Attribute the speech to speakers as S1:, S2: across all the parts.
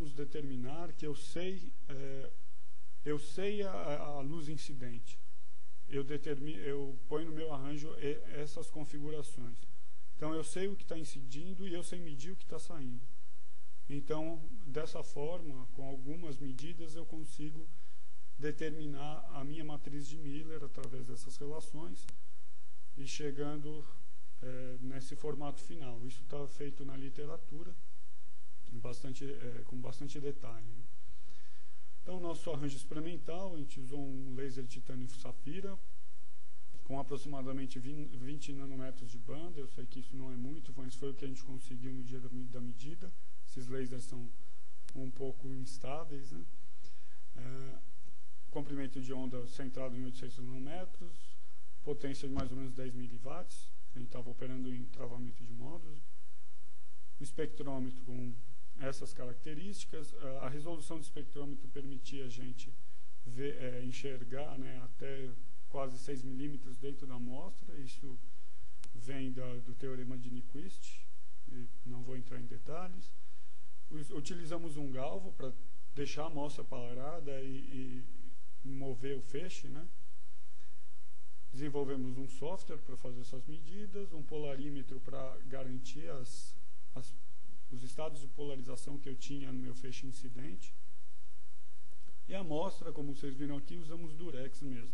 S1: vamos determinar que eu sei a luz incidente. Eu ponho no meu arranjo essas configurações. Então eu sei o que está incidindo e eu sei medir o que está saindo. Então, dessa forma, com algumas medidas, eu consigo determinar a minha matriz de Miller através dessas relações e chegando nesse formato final. Isso está feito na literatura com bastante detalhe, né? Então, nosso arranjo experimental, a gente usou um laser titânio safira com aproximadamente 20 nanômetros de banda. Eu sei que isso não é muito, mas foi o que a gente conseguiu no dia da medida. Esses lasers são um pouco instáveis, né? Comprimento de onda centrado em 800 nanômetros, potência de mais ou menos 10 miliwatts. A gente estava operando em travamento de módulos. O espectrômetro com essas características. A resolução do espectrômetro permitia a gente enxergar, né, até quase 6 milímetros dentro da amostra. Isso vem do teorema de Nyquist, não vou entrar em detalhes. Utilizamos um galvo para deixar a amostra parada e mover o feixe, né? Desenvolvemos um software para fazer essas medidas, um polarímetro para garantir os estados de polarização que eu tinha no meu feixe incidente. E a amostra, como vocês viram aqui, usamos durex mesmo.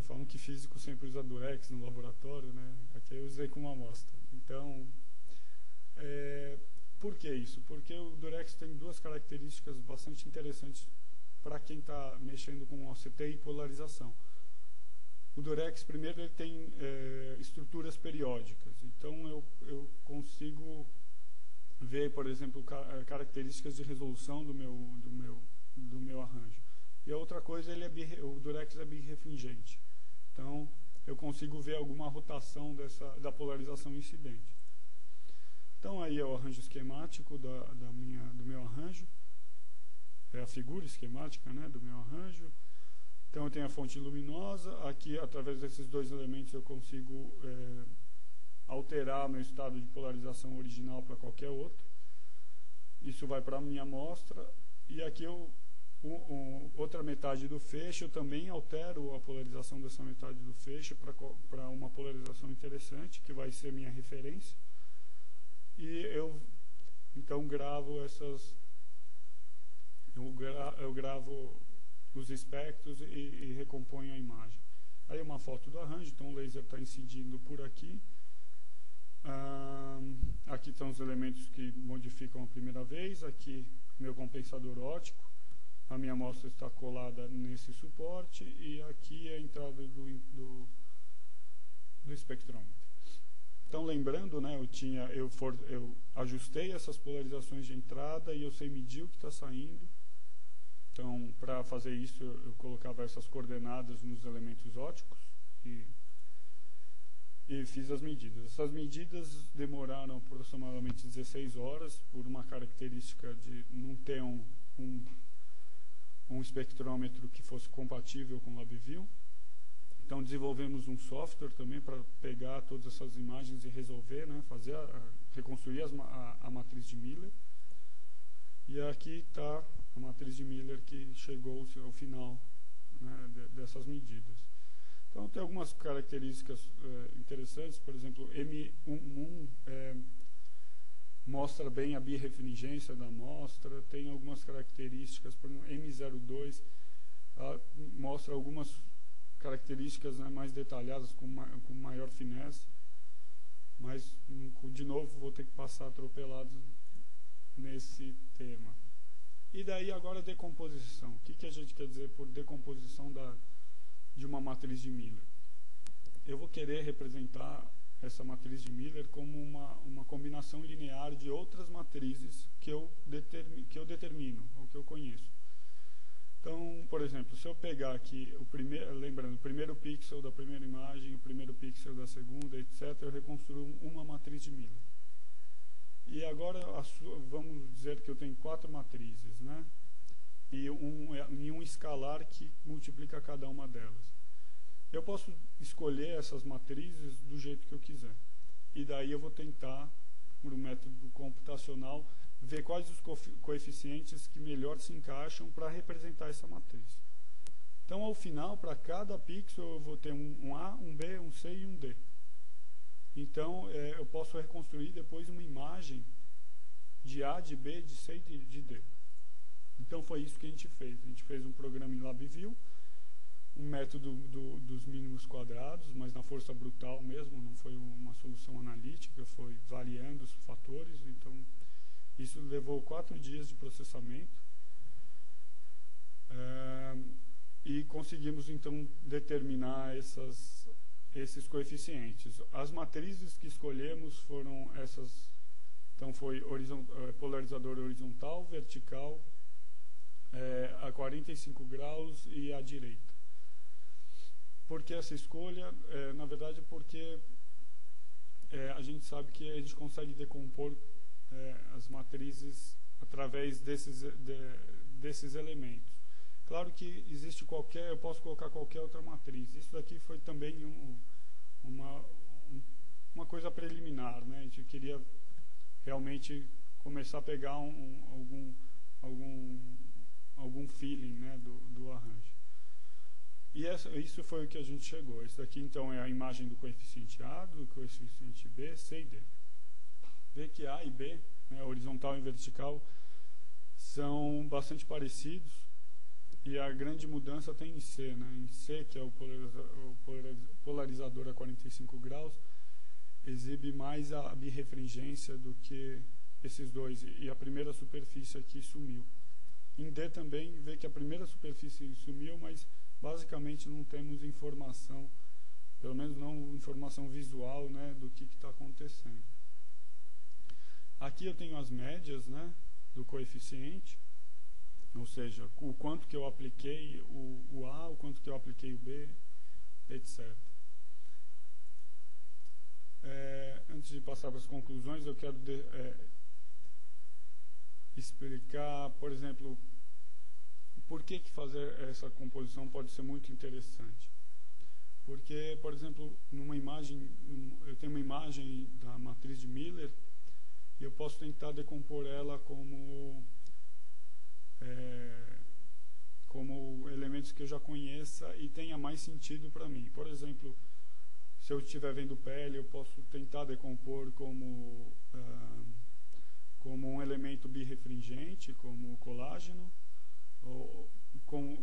S1: Falam que físico sempre usa durex no laboratório, né? Aqui eu usei como amostra. Então, por que isso? Porque o durex tem duas características bastante interessantes para quem está mexendo com OCT e polarização. O durex, primeiro, ele tem estruturas periódicas. Então, eu consigo ver, por exemplo, características de resolução do meu arranjo. E a outra coisa, o durex é birefringente. Então, eu consigo ver alguma rotação da polarização incidente. Então, aí é o arranjo esquemático do meu arranjo. É a figura esquemática, né, do meu arranjo. Então, eu tenho a fonte luminosa. Aqui, através desses dois elementos, eu consigo alterar meu estado de polarização original para qualquer outro. Isso vai para a minha amostra. E aqui, outra metade do feixe, eu também altero a polarização dessa metade do feixe para uma polarização interessante, que vai ser minha referência. E eu, então, gravo eu gravo os espectros e recomponho a imagem. Aí uma foto do arranjo, então o laser está incidindo por aqui. Aqui estão os elementos que modificam a primeira vez. Aqui meu compensador óptico. A minha amostra está colada nesse suporte. E aqui é a entrada do espectrômetro. Então, lembrando, né, eu ajustei essas polarizações de entrada e eu sei medir o que está saindo. Então, para fazer isso, eu colocava essas coordenadas nos elementos ópticos e fiz as medidas. Essas medidas demoraram aproximadamente 16 horas, por uma característica de não ter um espectrômetro que fosse compatível com o LabVIEW. Então, desenvolvemos um software também para pegar todas essas imagens e resolver, né, reconstruir a matriz de Miller. E aqui está a matriz de Miller que chegou ao final, né, dessas medidas. Então, tem algumas características interessantes. Por exemplo, M11 mostra bem a birefringência da amostra. Tem algumas características, por exemplo, M02 mostra algumas características, né, mais detalhadas, com maior finesse. Mas, de novo, vou ter que passar atropelado nesse tema. E daí agora decomposição. O que a gente quer dizer por decomposição de uma matriz de Miller? Eu vou querer representar essa matriz de Miller como uma combinação linear de outras matrizes que eu determino, ou que eu conheço. Então, por exemplo, se eu pegar aqui, lembrando, o primeiro pixel da primeira imagem, o primeiro pixel da segunda, etc., eu reconstruo uma matriz de Miller. E agora, vamos dizer que eu tenho 4 matrizes, né? E um escalar que multiplica cada uma delas. Eu posso escolher essas matrizes do jeito que eu quiser. E daí eu vou tentar, por um método computacional, ver quais os coeficientes que melhor se encaixam para representar essa matriz. Então, ao final, para cada pixel, eu vou ter um A, um B, um C e um D. Então, eu posso reconstruir depois uma imagem de A, de B, de C e de D. Então, foi isso que a gente fez. A gente fez um programa em LabVIEW, um método dos mínimos quadrados, mas na força brutal mesmo, não foi uma solução analítica, foi variando os fatores. Então, isso levou 4 dias de processamento. E conseguimos, então, determinar esses coeficientes. As matrizes que escolhemos foram essas. Então, foi polarizador horizontal, vertical, a 45 graus e à direita. Por que essa escolha? Na verdade, porque a gente sabe que a gente consegue decompor as matrizes através desses elementos. Claro que existe eu posso colocar qualquer outra matriz. Isso daqui foi também uma coisa preliminar, né? A gente queria realmente começar a pegar algum feeling, né, do arranjo. E isso foi o que a gente chegou. Isso daqui, então, é a imagem do coeficiente A, do coeficiente B, C e D. Vê que A e B, né, horizontal e vertical, são bastante parecidos. E a grande mudança tem em C, né? Em C, que é o polarizador a 45 graus, exibe mais a birrefringência do que esses dois. E a primeira superfície aqui sumiu. Em D também, vê que a primeira superfície sumiu, mas basicamente não temos informação, pelo menos não informação visual, né, do que está acontecendo. Aqui eu tenho as médias, né, do coeficiente. Ou seja, o quanto que eu apliquei o A, o quanto que eu apliquei o B, etc. Antes de passar para as conclusões, eu quero explicar, por exemplo, por que fazer essa composição pode ser muito interessante. Porque, por exemplo, eu tenho uma imagem da matriz de Miller e eu posso tentar decompor ela como elementos que eu já conheça e tenha mais sentido para mim. Por exemplo, se eu estiver vendo pele, eu posso tentar decompor como um elemento birrefringente, como o colágeno,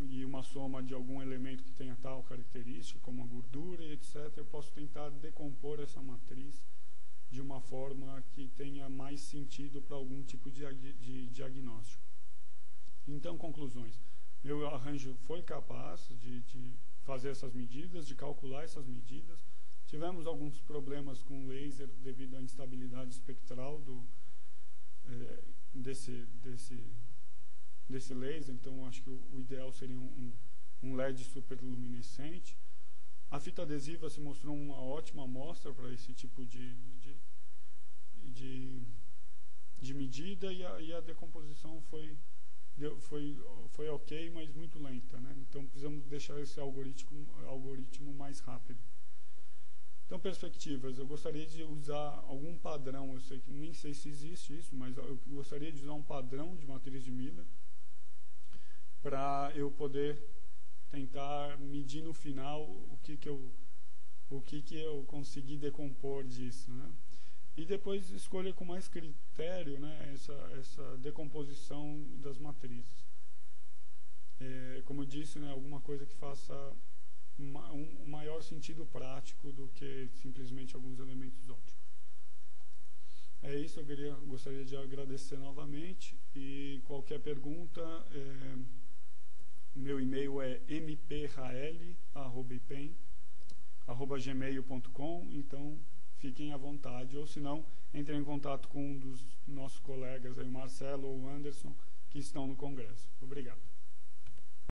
S1: e uma soma de algum elemento que tenha tal característica, como a gordura, etc. Eu posso tentar decompor essa matriz de uma forma que tenha mais sentido para algum tipo de diagnóstico. Então, conclusões. Meu arranjo foi capaz de fazer essas medidas, de calcular essas medidas. Tivemos alguns problemas com o laser devido à instabilidade espectral desse laser. Então, acho que o ideal seria um LED superluminescente. A fita adesiva se mostrou uma ótima amostra para esse tipo de medida, e a decomposição foi ok, mas muito lenta, né? Então precisamos deixar esse algoritmo mais rápido. Então, perspectivas. Eu gostaria de usar algum padrão. Eu sei que nem sei se existe isso, mas eu gostaria de usar um padrão de matriz de Miller para eu poder tentar medir no final o que eu consegui decompor disso, né? E depois escolher com mais critério, né, essa decomposição das matrizes. Como eu disse, né, alguma coisa que faça um maior sentido prático do que simplesmente alguns elementos ópticos. É isso, eu gostaria de agradecer novamente. E qualquer pergunta, meu e-mail é mprael@gmail.com. Então, fiquem à vontade, ou se não, entrem em contato com um dos nossos colegas, aí, o Marcelo ou o Anderson, que estão no Congresso. Obrigado.